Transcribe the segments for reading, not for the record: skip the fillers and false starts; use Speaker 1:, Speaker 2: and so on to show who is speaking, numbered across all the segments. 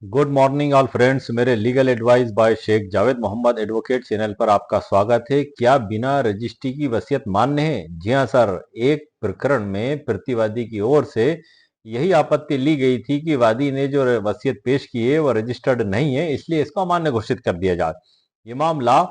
Speaker 1: Good morning all friends. मेरे legal advice by Sheikh Javed Mohammad advocate channel पर आपका स्वागत है। क्या बिना रजिस्ट्री की वसीयत मान्य है? जी हाँ सर। एक प्रकरण में प्रतिवादी की ओर से यही आपत्ति ली गई थी कि वादी ने जो वसीयत पेश की है वो रजिस्टर्ड नहीं है, इसलिए इसको अमान्य घोषित कर दिया जाए। ये मामला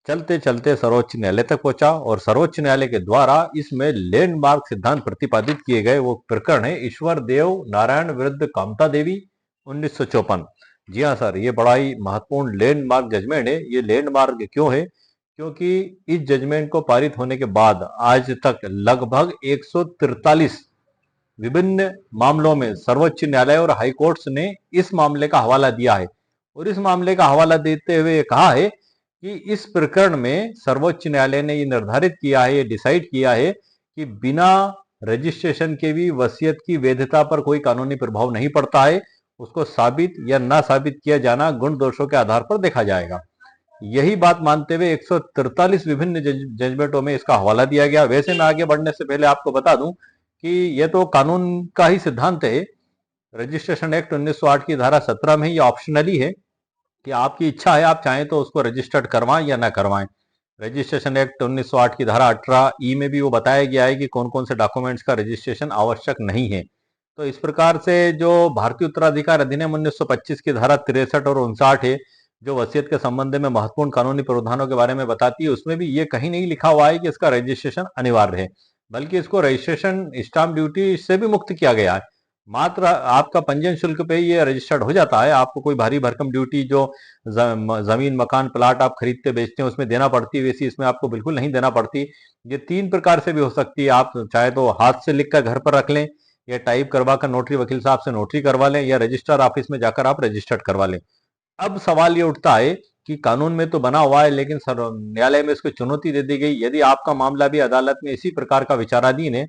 Speaker 1: चलते चलते सर्वोच्च न्यायालय तक पहुंचा और सर्वोच्च न्यायालय के द्वारा इसमें लैंडमार्क सिद्धांत प्रतिपादित किए गए। वो प्रकरण है ईश्वर देव नारायण विरुद्ध कामता देवी 1954। जी हाँ सर, ये बड़ा ही महत्वपूर्ण लैंडमार्क जजमेंट है। ये लैंडमार्क क्यों है? क्योंकि इस जजमेंट को पारित होने के बाद आज तक लगभग 143 विभिन्न मामलों में सर्वोच्च न्यायालय और हाई कोर्ट्स ने इस मामले का हवाला दिया है और इस मामले का हवाला देते हुए कहा है कि इस प्रकरण में सर्वोच्च न्यायालय ने ये निर्धारित किया है, ये डिसाइड किया है कि बिना रजिस्ट्रेशन के भी वसीयत की वैधता पर कोई कानूनी प्रभाव नहीं पड़ता है। उसको साबित या ना साबित किया जाना गुण दोषों के आधार पर देखा जाएगा। यही बात मानते हुए 143 विभिन्न जजमेंटों में इसका हवाला दिया गया। वैसे मैं आगे बढ़ने से पहले आपको बता दूं कि यह तो कानून का ही सिद्धांत है। रजिस्ट्रेशन एक्ट 1908 की धारा 17 में ये ऑप्शनली है कि आपकी इच्छा है, आप चाहें तो उसको रजिस्टर्ड करवाएं या ना करवाएं। रजिस्ट्रेशन एक्ट 1908 की धारा 18 ई में भी वो बताया गया है कि कौन कौन से डॉक्यूमेंट्स का रजिस्ट्रेशन आवश्यक नहीं है। तो इस प्रकार से जो भारतीय उत्तराधिकार अधिनियम 1925 की धारा 63 और 59 है, जो वसीयत के संबंध में महत्वपूर्ण कानूनी प्रावधानों के बारे में बताती है, उसमें भी ये कहीं नहीं लिखा हुआ है कि इसका रजिस्ट्रेशन अनिवार्य है, बल्कि इसको रजिस्ट्रेशन स्टाम्प ड्यूटी से भी मुक्त किया गया है। मात्र आपका पंजीयन शुल्क पे ये रजिस्टर्ड हो जाता है। आपको कोई भारी भरकम ड्यूटी जो जमीन मकान प्लाट आप खरीदते बेचते हैं उसमें देना पड़ती है, वैसी इसमें आपको बिल्कुल नहीं देना पड़ती। ये 3 प्रकार से भी हो सकती है। आप चाहे तो हाथ से लिखकर घर पर रख लें, या टाइप करवा कर नोटरी वकील साहब से नोटरी करवा लें, या रजिस्टर ऑफिस में जाकर आप रजिस्टर्ड करवा लें। अब सवाल ये उठता है कि कानून में तो बना हुआ है, लेकिन न्यायालय में इसको चुनौती दे दी गई। यदि आपका मामला भी अदालत में इसी प्रकार का विचाराधीन है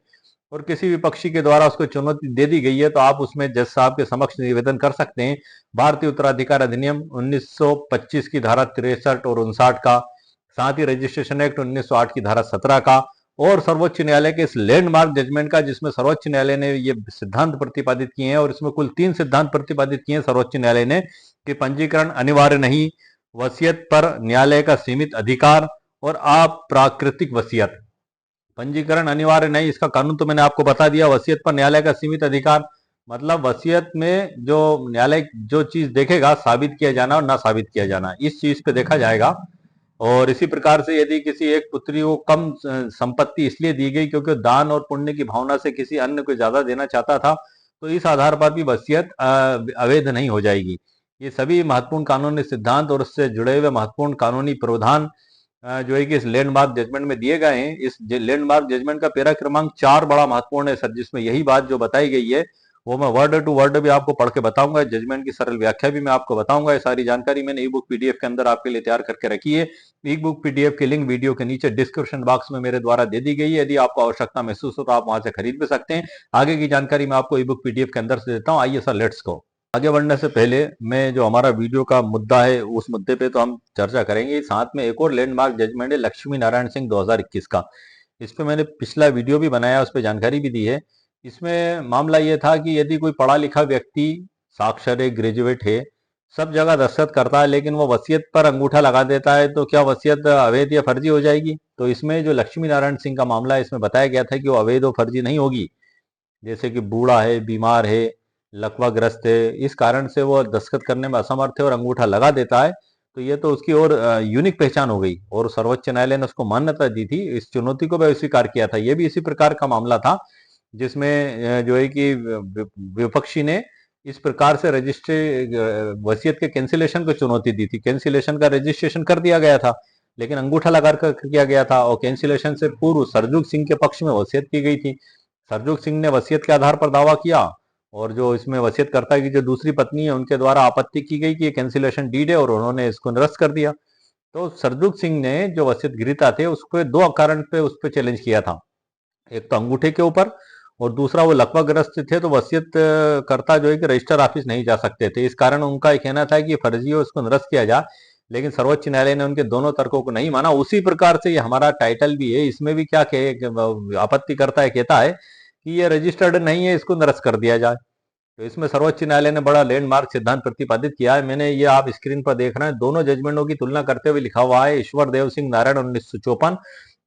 Speaker 1: और किसी विपक्षी के द्वारा उसको चुनौती दे दी गई है, तो आप उसमें जज साहब के समक्ष निवेदन कर सकते हैं भारतीय उत्तराधिकार अधिनियम 1925 की धारा 63 और 59 का, साथ ही रजिस्ट्रेशन एक्ट 1908 की धारा 17 का और सर्वोच्च न्यायालय के इस लैंडमार्क जजमेंट का, जिसमें सर्वोच्च न्यायालय ने ये सिद्धांत प्रतिपादित किए हैं। और इसमें कुल 3 सिद्धांत प्रतिपादित किए हैं सर्वोच्च न्यायालय ने कि पंजीकरण अनिवार्य नहीं, वसीयत पर न्यायालय का सीमित अधिकार और अप्राकृतिक वसीयत। पंजीकरण अनिवार्य नहीं, इसका कानून तो मैंने आपको बता दिया। वसीयत पर न्यायालय का सीमित अधिकार मतलब वसीयत में जो न्यायालय जो चीज देखेगा, साबित किया जाना और ना साबित किया जाना, इस चीज पे देखा जाएगा। और इसी प्रकार से यदि किसी एक पुत्री को कम संपत्ति इसलिए दी गई क्योंकि दान और पुण्य की भावना से किसी अन्य को ज्यादा देना चाहता था, तो इस आधार पर भी वसीयत अवैध नहीं हो जाएगी। ये सभी महत्वपूर्ण कानूनी सिद्धांत और उससे जुड़े हुए महत्वपूर्ण कानूनी प्रावधान जो है कि इस लैंडमार्क जजमेंट में दिए गए हैं। इस लैंडमार्क जजमेंट का पैरा क्रमांक 4 बड़ा महत्वपूर्ण है सर, जिसमें यही बात जो बताई गई है वो मैं वर्ड टू वर्ड भी आपको पढ़ के बताऊंगा। जजमेंट की सरल व्याख्या भी मैं आपको बताऊंगा। ये सारी जानकारी मैंने ई बुक पीडीएफ के अंदर आपके लिए तैयार करके रखी है। ई बुक पीडीएफ की लिंक वीडियो के नीचे डिस्क्रिप्शन बॉक्स में मेरे द्वारा दे दी गई है। यदि आपको आवश्यकता महसूस हो तो आप वहां से खरीद भी सकते हैं। आगे की जानकारी मैं आपको ई बुक पीडीएफ के अंदर से देता हूँ। आइए सर, लेट्स गो। आगे बढ़ने से पहले मैं जो हमारा वीडियो का मुद्दा है उस मुद्दे पे तो हम चर्चा करेंगे। साथ में एक और लैंडमार्क जजमेंट है लक्ष्मी नारायण सिंह 2021 का। इस पे मैंने पिछला वीडियो भी बनाया, उस पर जानकारी भी दी है। इसमें मामला यह था कि यदि कोई पढ़ा लिखा व्यक्ति साक्षर है, ग्रेजुएट है, सब जगह दस्तखत करता है, लेकिन वो वसीयत पर अंगूठा लगा देता है, तो क्या वसीयत अवैध या फर्जी हो जाएगी? तो इसमें जो लक्ष्मी नारायण सिंह का मामला है, इसमें बताया गया था कि वो अवैध और फर्जी नहीं होगी। जैसे कि बूढ़ा है, बीमार है, लकवाग्रस्त है, इस कारण से वो दस्तखत करने में असमर्थ है और अंगूठा लगा देता है, तो ये तो उसकी और यूनिक पहचान हो गई और सर्वोच्च न्यायालय ने उसको मान्यता दी थी। इस चुनौती को भी स्वीकार किया था। ये भी इसी प्रकार का मामला था जिसमें जो है कि विपक्षी ने इस प्रकार से रजिस्ट्री वसीयत के कैंसिलेशन को चुनौती दी थी। कैंसिलेशन का रजिस्ट्रेशन कर दिया गया था, लेकिन अंगूठा लगा कर किया गया था और कैंसिलेशन से पूर्व सरजुग सिंह के पक्ष में वसीयत की गई थी। सरजुग सिंह ने वसीयत के आधार पर दावा किया और जो इसमें वसीयतकर्ता की जो दूसरी पत्नी है उनके द्वारा आपत्ति की गई कि ये कैंसिलेशन डीड है और उन्होंने इसको निरस्त कर दिया। तो सरजुग सिंह ने जो वसीयत गृहीता थे उसको 2 कारण पे उस पर चैलेंज किया था। एक तो अंगूठे के ऊपर और दूसरा वो लकवाग्रस्त थे, तो वसीयत करता जो है कि रजिस्टर ऑफिस नहीं जा सकते थे। इस कारण उनका कहना था कि फर्जी हो, इसको निरस्त किया जाए, लेकिन सर्वोच्च न्यायालय ने उनके दोनों तर्कों को नहीं माना। उसी प्रकार से ये हमारा टाइटल भी है, इसमें भी क्या आपत्ति करता है, कहता है कि ये रजिस्टर्ड नहीं है, इसको निरस्त कर दिया जाए। तो इसमें सर्वोच्च न्यायालय ने बड़ा लैंडमार्क सिद्धांत प्रतिपादित किया है। मैंने ये आप स्क्रीन पर देख रहे हैं, दोनों जजमेंटों की तुलना करते हुए लिखा हुआ है ईश्वर देव सिंह नारायण 1954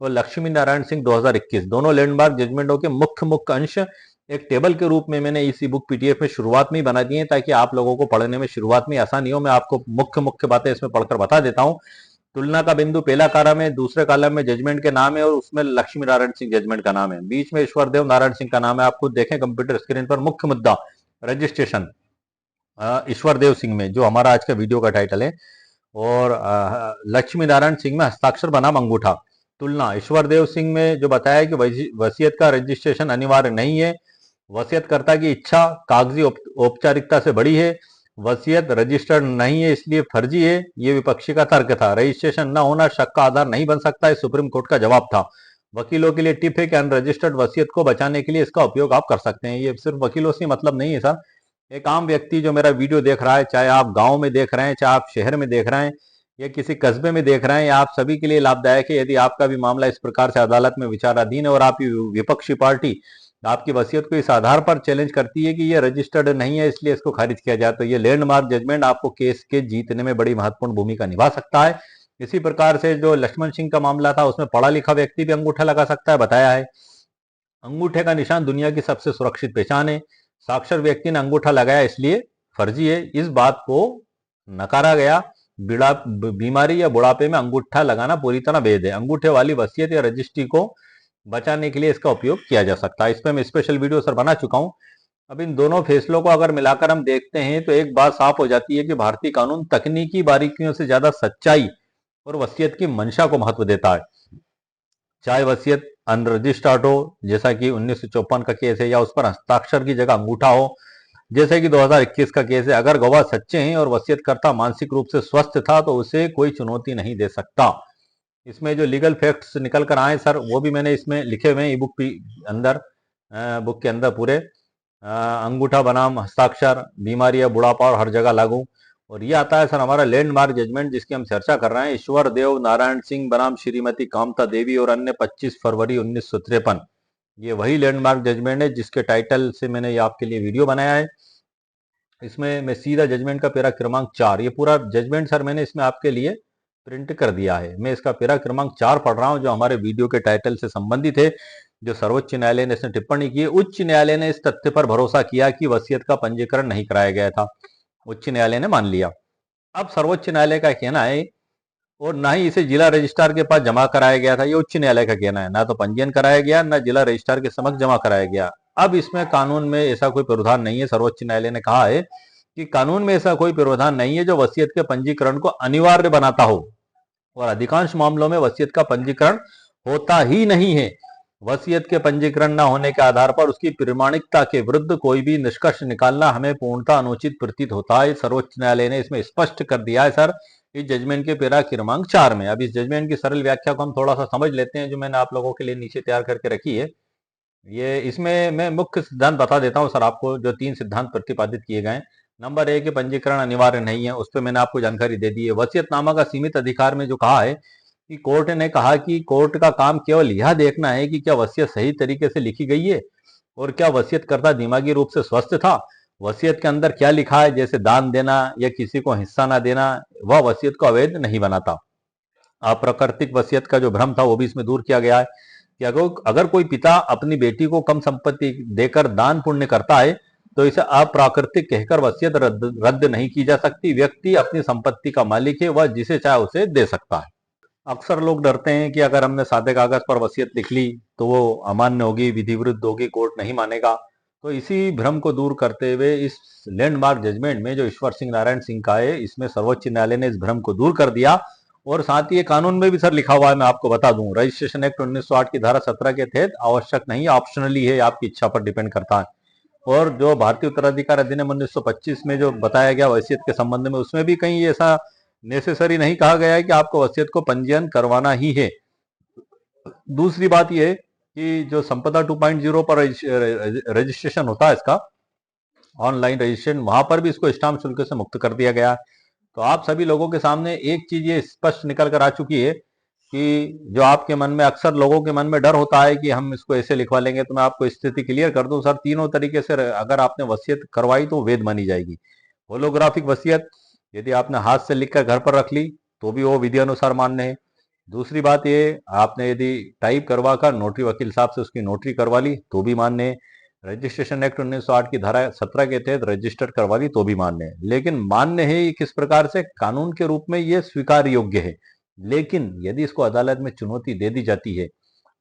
Speaker 1: और लक्ष्मी नारायण सिंह 2021। दोनों लैंडमार्क जजमेंटों के मुख्य मुख्य अंश एक टेबल के रूप में मैंने इस ई बुक पीडीएफ में शुरुआत में ही बना दिए ताकि आप लोगों को पढ़ने में शुरुआत में आसानी हो। मैं आपको मुख्य मुख्य बातें इसमें पढ़कर बता देता हूँ। तुलना का बिंदु पहला कॉलम में, दूसरे कॉलम में जजमेंट के नाम है और उसमें लक्ष्मी नारायण सिंह जजमेंट का नाम है, बीच में ईश्वर देव नारायण सिंह का नाम है। आप खुद देखें कंप्यूटर स्क्रीन पर। मुख्य मुद्दा रजिस्ट्रेशन ईश्वर देव सिंह में, जो हमारा आज का वीडियो का टाइटल है, और लक्ष्मी नारायण सिंह में हस्ताक्षर बनाम अंगूठा। तुलना ईश्वर देव सिंह में जो बताया कि वसीयत का रजिस्ट्रेशन अनिवार्य नहीं है, वसीयतकर्ता की इच्छा कागजी औपचारिकता से बड़ी है, वसीयत रजिस्टर्ड नहीं है इसलिए फर्जी है, ये विपक्षी का तर्क था। रजिस्ट्रेशन न होना शक का आधार नहीं बन सकता है, सुप्रीम कोर्ट का जवाब था। वकीलों के लिए टिप है कि अनरजिस्टर्ड वसीयत को बचाने के लिए इसका उपयोग आप कर सकते हैं। ये सिर्फ वकीलों से मतलब नहीं है सर, एक आम व्यक्ति जो मेरा वीडियो देख रहा है, चाहे आप गांव में देख रहे हैं, चाहे आप शहर में देख रहे हैं या किसी कस्बे में देख रहे हैं, आप सभी के लिए लाभदायक है। यदि आपका भी मामला इस प्रकार से अदालत में विचाराधीन है और आपकी विपक्षी पार्टी आपकी वसीयत को इस आधार पर चैलेंज करती है कि ये रजिस्टर्ड नहीं है इसलिए इसको खारिज किया जाए, तो ये लैंडमार्क जजमेंट आपको केस के जीतने में बड़ी महत्वपूर्ण भूमिका निभा सकता है। इसी प्रकार से जो लक्ष्मण सिंह का मामला था, उसमें पढ़ा लिखा व्यक्ति भी अंगूठा लगा सकता है, बताया है। अंगूठे का निशान दुनिया की सबसे सुरक्षित पहचान है। साक्षर व्यक्ति ने अंगूठा लगाया इसलिए फर्जी है, इस बात को नकारा गया। बीमारी या बुढ़ापे में अंगूठा लगाना पूरी तरह वैध है। अंगूठे वाली वसीयत या रजिस्ट्री को बचाने के लिए इसका उपयोग किया जा सकता है। इस पर मैं स्पेशल वीडियो सर बना चुका हूं। अब इन दोनों फैसलों को अगर मिलाकर हम देखते हैं तो एक बात साफ हो जाती है कि भारतीय कानून तकनीकी बारीकियों से ज्यादा सच्चाई और वसीयत की मंशा को महत्व देता है। चाहे वसीयत अनरजिस्टर्ड हो जैसा कि 1954 का केस है, या उस पर हस्ताक्षर की जगह अंगूठा हो जैसे कि 2021 का केस है, अगर गवाह सच्चे हैं और वसीयतकर्ता मानसिक रूप से स्वस्थ था तो उसे कोई चुनौती नहीं दे सकता। इसमें जो लीगल फैक्ट्स निकल कर आए सर, वो भी मैंने इसमें लिखे हुए हैं ई बुक अंदर, बुक के अंदर पूरे। अंगूठा बनाम हस्ताक्षर, बीमारी या बुढ़ापा और हर जगह लागू। और ये आता है सर हमारा लैंडमार्क जजमेंट जिसकी हम चर्चा कर रहे हैं, ईश्वर देव नारायण सिंह बनाम श्रीमती कामता देवी और अन्य 25 फरवरी 1953। ये वही लैंडमार्क जजमेंट है जिसके टाइटल से मैंने ये आपके लिए वीडियो बनाया है। इसमें मैं सीधा जजमेंट का पैरा क्रमांक 4, ये पूरा जजमेंट सर मैंने इसमें आपके लिए प्रिंट कर दिया है। मैं इसका पैरा क्रमांक 4 पढ़ रहा हूं जो हमारे वीडियो के टाइटल से संबंधित है, जो सर्वोच्च न्यायालय ने इसने टिप्पणी की है। उच्च न्यायालय ने इस तथ्य पर भरोसा किया कि वसीयत का पंजीकरण नहीं कराया गया था, उच्च न्यायालय ने मान लिया। अब सर्वोच्च न्यायालय का कहना है, और ना ही इसे जिला रजिस्ट्रार के पास जमा कराया गया था, ये उच्च न्यायालय का कहना है। ना तो पंजीयन कराया गया, ना जिला रजिस्ट्रार के समक्ष जमा कराया गया। अब इसमें कानून में ऐसा कोई प्रावधान नहीं है। सर्वोच्च न्यायालय ने कहा है कि कानून में ऐसा कोई प्रावधान नहीं है जो वसीयत के पंजीकरण को अनिवार्य बनाता हो, और अधिकांश मामलों में वसीयत का पंजीकरण होता ही नहीं है। वसीयत के पंजीकरण न होने के आधार पर उसकी प्रामाणिकता के विरुद्ध कोई भी निष्कर्ष निकालना हमें पूर्णतः अनुचित प्रतीत होता है। सर्वोच्च न्यायालय ने इसमें स्पष्ट कर दिया है सर इस जजमेंट के पैरा क्रमांक 4 में। अब इस जजमेंट की सरल व्याख्या को हम थोड़ा सा समझ लेते हैं जो मैंने आप लोगों के लिए नीचे तैयार करके रखी है। ये इसमें मैं मुख्य सिद्धांत बता देता हूं सर आपको, जो 3 सिद्धांत प्रतिपादित किए गए। नंबर 1 पंजीकरण अनिवार्य नहीं है, उस पर मैंने आपको जानकारी दे दी है। वसीयतनामा का सीमित अधिकार में जो कहा है कि कोर्ट ने कहा कि कोर्ट का काम केवल यह देखना है कि क्या वसीयत सही तरीके से लिखी गई है और क्या वसीयतकर्ता दिमागी रूप से स्वस्थ था। वसीयत के अंदर क्या लिखा है, जैसे दान देना या किसी को हिस्सा ना देना, वह वसीयत को अवैध नहीं बनाता। अप्राकृतिक वसीयत का जो भ्रम था वो भी इसमें दूर किया गया है कि अगर कोई पिता अपनी बेटी को कम संपत्ति देकर दान पुण्य करता है तो इसे अप्राकृतिक कहकर वसीयत रद्द नहीं की जा सकती। व्यक्ति अपनी संपत्ति का मालिक है, वह जिसे चाहे उसे दे सकता है। अक्सर लोग डरते हैं कि अगर हमने सादे कागज पर वसीयत लिख ली तो वो अमान्य होगी, विधि विरुद्ध होगी, कोर्ट नहीं मानेगा। तो इसी भ्रम को दूर करते हुए इस लैंडमार्क जजमेंट में जो ईश्वर सिंह नारायण सिंह का है, इसमें सर्वोच्च न्यायालय ने इस भ्रम को दूर कर दिया। और साथ ही कानून में भी सर लिखा हुआ है, मैं आपको बता दूं, रजिस्ट्रेशन एक्ट 1908 की धारा 17 के तहत आवश्यक नहीं, ऑप्शनली है, आपकी इच्छा पर डिपेंड करता है। और जो भारतीय उत्तराधिकार अधिनियम 1925 में जो बताया गया वसीयत के संबंध में, उसमें भी कहीं ऐसा नेसेसरी नहीं कहा गया है कि आपको वसीयत को पंजीयन करवाना ही है। दूसरी बात यह है कि जो संपदा 2.0 पर रजिस्ट्रेशन होता है, इसका ऑनलाइन रजिस्ट्रेशन, वहां पर भी इसको स्टाम्प शुल्क से मुक्त कर दिया गया। तो आप सभी लोगों के सामने एक चीज ये स्पष्ट निकल कर आ चुकी है कि जो आपके मन में, अक्सर लोगों के मन में डर होता है कि हम इसको ऐसे लिखवा लेंगे, तो मैं आपको स्थिति क्लियर कर दूं सर, तीनों तरीके से अगर आपने वसीयत करवाई तो वैध मानी जाएगी। होलोग्राफिक वसीयत, यदि आपने हाथ से लिखकर घर पर रख ली तो भी वो विधि अनुसार मान्य है। दूसरी बात ये, आपने यदि टाइप करवा कर नोटरी वकील साहब से उसकी नोटरी करवा ली तो भी मान्य है। रजिस्ट्रेशन एक्ट 1908 की धारा 17 के तहत रजिस्टर्ड करवा ली तो भी मान्य है। लेकिन मान्य है ये किस प्रकार से, कानून के रूप में ये स्वीकार योग्य है। लेकिन यदि इसको अदालत में चुनौती दे दी जाती है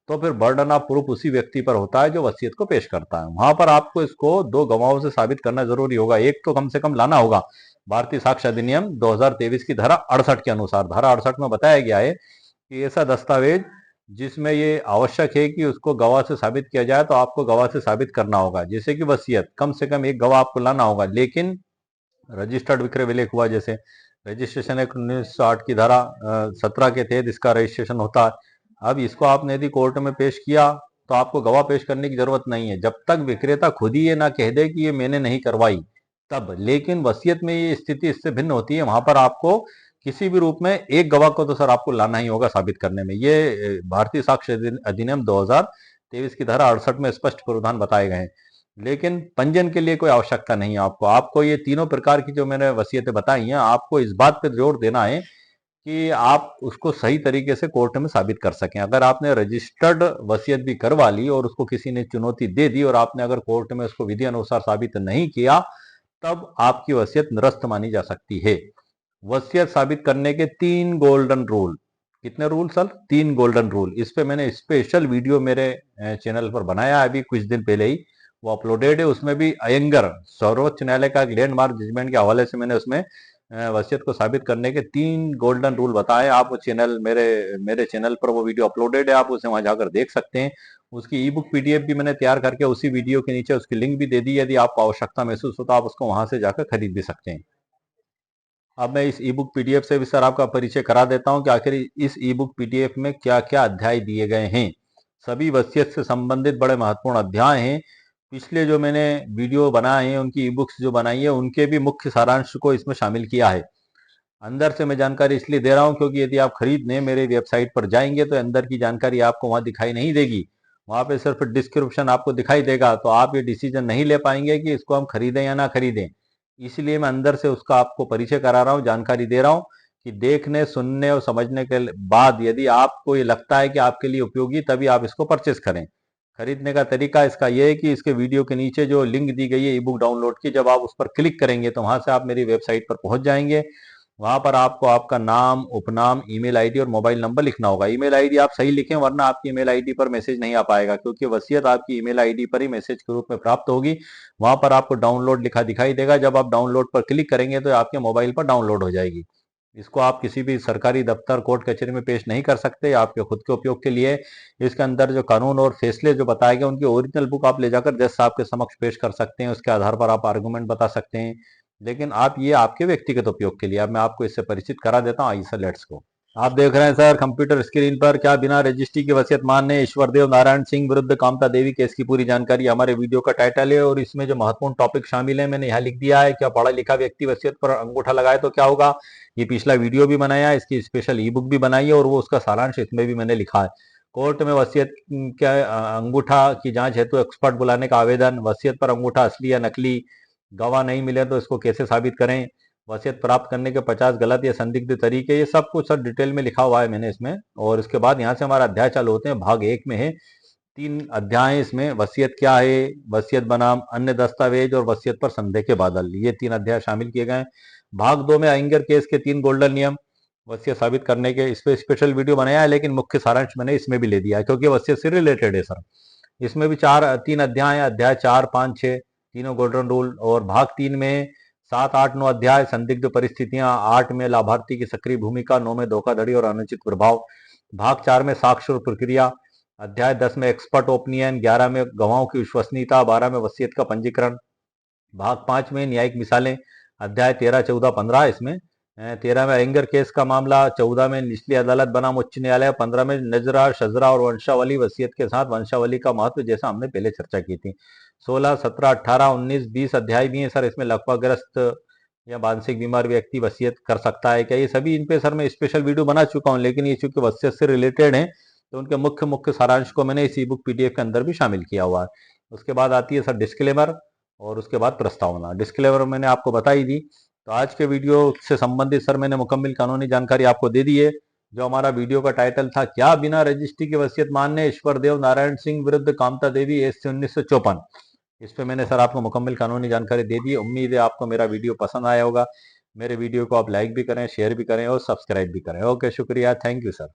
Speaker 1: तो फिर बर्डन ऑफ प्रूफ उसी व्यक्ति पर होता है जो वसीयत को पेश करता है। वहां पर आपको इसको दो गवाहों से साबित करना जरूरी होगा। एक तो कम से कम लाना होगा भारतीय साक्ष्य अधिनियम 2023 की धारा 68 के अनुसार। धारा 68 में बताया गया है कि ऐसा दस्तावेज जिसमें ये आवश्यक है कि उसको गवाह से साबित किया जाए, तो आपको गवाह से साबित करना होगा। जैसे कि वसीयत, कम से कम एक गवाह आपको लाना होगा। लेकिन रजिस्टर्ड विक्रय विलेख हुआ, जैसे रजिस्ट्रेशन एक्ट 1908 की धारा 17 के तहत इसका रजिस्ट्रेशन होता है। अब इसको आपने यदि कोर्ट में पेश किया तो आपको गवाह पेश करने की जरूरत नहीं है, जब तक विक्रेता खुद ही ये ना कह दे कि ये मैंने नहीं करवाई तब। लेकिन वसीयत में ये स्थिति इससे भिन्न होती है, वहां पर आपको किसी भी रूप में एक गवाह को तो सर आपको लाना ही होगा साबित करने में। ये भारतीय साक्ष्य अधिनियम 2023 की धारा 68 में स्पष्ट प्रावधान बताए गए हैं। लेकिन पंजीयन के लिए कोई आवश्यकता नहीं है आपको ये तीनों प्रकार की जो मैंने वसीयतें बताई हैं, आपको इस बात पर जोर देना है कि आप उसको सही तरीके से कोर्ट में साबित कर सकें। अगर आपने रजिस्टर्ड वसीयत भी करवा ली और उसको किसी ने चुनौती दे दी और आपने अगर कोर्ट में उसको विधि अनुसार साबित नहीं किया, तब आपकी वसीयत निरस्त मानी जा सकती है। वसीयत साबित करने के 3 गोल्डन रूल। कितने रूल सर? 3 golden rule. इस पे मैंने स्पेशल वीडियो मेरे चैनल पर बनाया है अभी कुछ दिन पहले ही, वो अपलोडेड है। उसमें भी अयंगर सर्वोच्च न्यायालय का एक लैंडमार्क जजमेंट के हवाले से मैंने उसमें वसीयत को साबित करने के 3 गोल्डन रूल बताए। आप वो चैनल, मेरे चैनल पर वो वीडियो अपलोडेड है, आप उसे वहां जाकर देख सकते हैं। उसकी ई बुक पीडीएफ भी मैंने तैयार करके उसी वीडियो के नीचे उसकी लिंक भी दे दी। यदि आपको आवश्यकता महसूस हो तो आप उसको वहां से जाकर खरीद भी सकते हैं। अब मैं इस ई बुक पीडीएफ से भी सर आपका परिचय करा देता हूं कि आखिर इस ई बुक पीडीएफ में क्या क्या अध्याय दिए गए हैं। सभी वसीयत से संबंधित बड़े महत्वपूर्ण अध्याय हैं। पिछले जो मैंने वीडियो बनाए हैं, उनकी ई बुक्स जो बनाई है, उनके भी मुख्य सारांश को इसमें शामिल किया है। अंदर से मैं जानकारी इसलिए दे रहा हूं क्योंकि यदि आप खरीदने मेरे वेबसाइट पर जाएंगे तो अंदर की जानकारी आपको वहां दिखाई नहीं देगी। वहां पे सिर्फ डिस्क्रिप्शन आपको दिखाई देगा, तो आप ये डिसीजन नहीं ले पाएंगे कि इसको हम खरीदें या ना खरीदें। इसलिए मैं अंदर से उसका आपको परिचय करा रहा हूँ, जानकारी दे रहा हूँ कि देखने, सुनने और समझने के बाद यदि आपको ये लगता है कि आपके लिए उपयोगी, तभी आप इसको परचेस करें। खरीदने का तरीका इसका यह है कि इसके वीडियो के नीचे जो लिंक दी गई है ई बुक डाउनलोड की, जब आप उस पर क्लिक करेंगे तो वहां से आप मेरी वेबसाइट पर पहुंच जाएंगे। वहां पर आपको आपका नाम, उपनाम, ईमेल आईडी और मोबाइल नंबर लिखना होगा। ईमेल आईडी आप सही लिखें, वरना आपकी ईमेल आईडी पर मैसेज नहीं आ पाएगा, क्योंकि वसीयत आपकी ईमेल आईडी पर ही मैसेज के रूप में प्राप्त होगी। वहां पर आपको डाउनलोड लिखा दिखाई देगा, जब आप डाउनलोड पर क्लिक करेंगे तो आपके मोबाइल पर डाउनलोड हो जाएगी। इसको आप किसी भी सरकारी दफ्तर, कोर्ट कचहरी में पेश नहीं कर सकते, आपके खुद के उपयोग के लिए। इसके अंदर जो कानून और फैसले जो बताए गए, उनकी ओरिजिनल बुक आप ले जाकर जज साहब के समक्ष पेश कर सकते हैं। उसके आधार पर आप आर्गूमेंट बता सकते हैं। लेकिन आप ये आपके व्यक्तिगत उपयोग के लिए, अब मैं आपको इससे परिचित करा देता हूँ। आइए सर, लेट्स गो। आप देख रहे हैं सर कंप्यूटर स्क्रीन पर, क्या बिना रजिस्ट्री की वसीयत मान्य है? ईश्वरदेव नारायण सिंह विरुद्ध कामता देवी केस की पूरी जानकारी हमारे वीडियो का टाइटल है, और इसमें जो महत्वपूर्ण टॉपिक शामिल है मैंने यहाँ लिख दिया है। क्या पढ़ा लिखा व्यक्ति वसीयत पर अंगूठा लगाए तो क्या होगा? ये पिछला वीडियो भी बनाया है, इसकी स्पेशल ई बुक भी बनाई है, और वो उसका सारांश इसमें भी मैंने लिखा है। कोर्ट में वसीयत क्या अंगूठा की जांच हेतु एक्सपर्ट बुलाने का आवेदन, वसीयत पर अंगूठा असली या नकली, गवाह नहीं मिले तो इसको कैसे साबित करें, वसीयत प्राप्त करने के 50 गलत या संदिग्ध तरीके, ये सब कुछ सर डिटेल में लिखा हुआ है मैंने इसमें। और इसके बाद यहाँ से हमारा अध्याय चालू होते हैं। भाग 1 में है 3 अध्याय इसमें। वसीयत क्या है, वसीयत बनाम, अन्य दस्तावेज और वसीयत पर संदेह के बादल, ये 3 अध्याय शामिल किए गए हैं। भाग 2 में अयंगर केस के 3 गोल्डन नियम, वसीयत साबित करने के, इस पे स्पेशल वीडियो बनाया है, लेकिन मुख्य सारांश मैंने इसमें भी ले दिया है क्योंकि वसीयत से रिलेटेड है सर। इसमें भी 3 अध्याय हैं, अध्याय 4, 5, 6, तीनों गोल्डन रूल। और भाग 3 में 7, 8, 9 अध्याय संदिग्ध परिस्थितियां, 8 में लाभार्थी की सक्रिय भूमिका, 9 में धोखाधड़ी और अनुचित प्रभाव, भाग 4 में साक्ष्य और प्रक्रिया, अध्याय 10 में एक्सपर्ट ओपिनियन, 11 में गवाहों की विश्वसनीयता, 12 में वसीयत का पंजीकरण, भाग 5 में न्यायिक मिसालें, अध्याय 13, 14, 15 इसमें, 13 में एंगर केस का मामला, 14 में निचली अदालत बनाम उच्च न्यायालय, 15 में नजरा, शजरा और वंशावली, वसीयत के साथ वंशावली का महत्व, जैसा हमने पहले चर्चा की थी। 16, 17, 18, 19, 20 अध्याय भी हैं सर इसमें लकवाग्रस्त या मानसिक बीमार व्यक्ति वसीयत कर सकता है क्या, ये सभी इन पे सर मैं स्पेशल वीडियो बना चुका हूँ, लेकिन ये चूंकि वसीयत से रिलेटेड है तो उनके मुख्य मुख्य सारांश को मैंने इस ई बुक पीडीएफ के अंदर भी शामिल किया हुआ है। उसके बाद आती है सर डिस्क्लेमर, और उसके बाद प्रस्तावना। डिस्क्लेमर मैंने आपको बताई दी। तो आज के वीडियो से संबंधित सर मैंने मुकम्मल कानूनी जानकारी आपको दे दी है। जो हमारा वीडियो का टाइटल था, क्या बिना रजिस्ट्री की वसीयत मानने ईश्वर देव नारायण सिंह विरुद्ध कामता देवी एस 1954, इस पे मैंने सर आपको मुकम्मल कानूनी जानकारी दे दी है। उम्मीद है आपको मेरा वीडियो पसंद आया होगा। मेरे वीडियो को आप लाइक भी करें, शेयर भी करें और सब्सक्राइब भी करें। ओके, शुक्रिया, थैंक यू सर।